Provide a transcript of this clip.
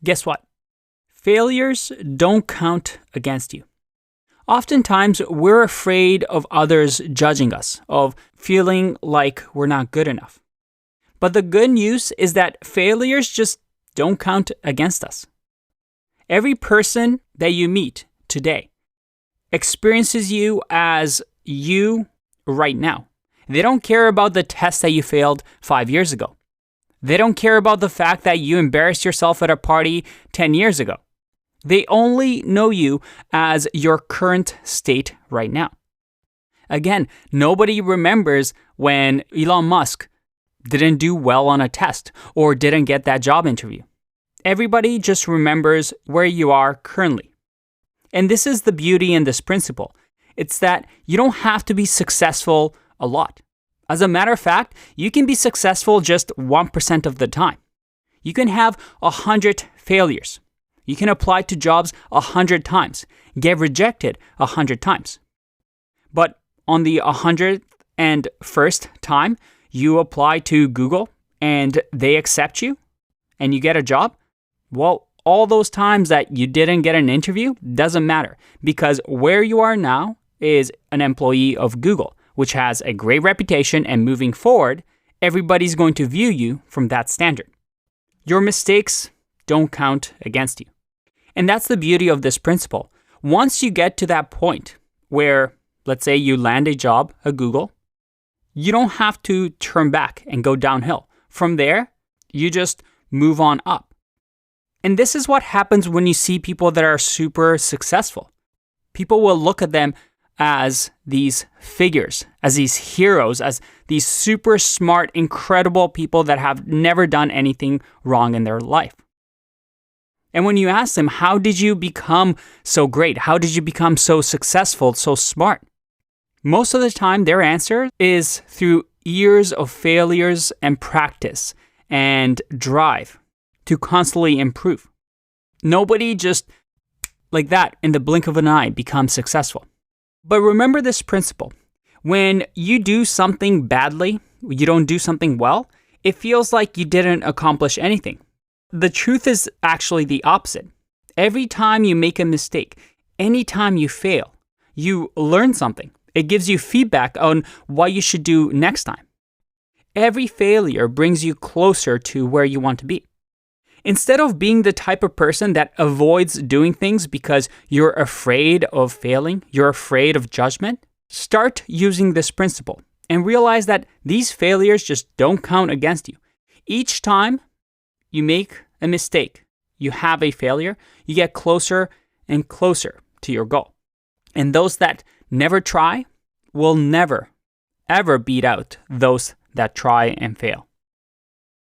Guess what? Failures don't count against you. Oftentimes, we're afraid of others judging us, of feeling like we're not good enough. But the good news is that failures just don't count against us. Every person that you meet today experiences you as you right now. They don't care about the test that you failed 5 years ago. They don't care about the fact that you embarrassed yourself at a party 10 years ago. They only know you as your current state right now. Again, nobody remembers when Elon Musk didn't do well on a test or didn't get that job interview. Everybody just remembers where you are currently. And this is the beauty in this principle. It's that you don't have to be successful a lot. As a matter of fact, you can be successful just 1% of the time. You can have 100 failures. You can apply to jobs 100 times, get rejected 100 times. But on the 101st time, you apply to Google and they accept you and you get a job. Well, all those times that you didn't get an interview doesn't matter because where you are now is an employee of Google, which has a great reputation, and moving forward, everybody's going to view you from that standard. Your mistakes don't count against you. And that's the beauty of this principle. Once you get to that point where, let's say you land a job at Google, you don't have to turn back and go downhill. From there, you just move on up. And this is what happens when you see people that are super successful. People will look at them as these figures, as these heroes, as these super smart, incredible people that have never done anything wrong in their life. And when you ask them, how did you become so great? How did you become so successful, so smart? Most of the time, their answer is through years of failures and practice and drive to constantly improve. Nobody just like that in the blink of an eye becomes successful. But remember this principle. When you do something badly, you don't do something well, it feels like you didn't accomplish anything. The truth is actually the opposite. Every time you make a mistake, anytime you fail, you learn something. It gives you feedback on what you should do next time. Every failure brings you closer to where you want to be. Instead of being the type of person that avoids doing things because you're afraid of failing, you're afraid of judgment, start using this principle and realize that these failures just don't count against you. Each time you make a mistake, you have a failure, you get closer and closer to your goal. And those that never try will never, ever beat out those that try and fail.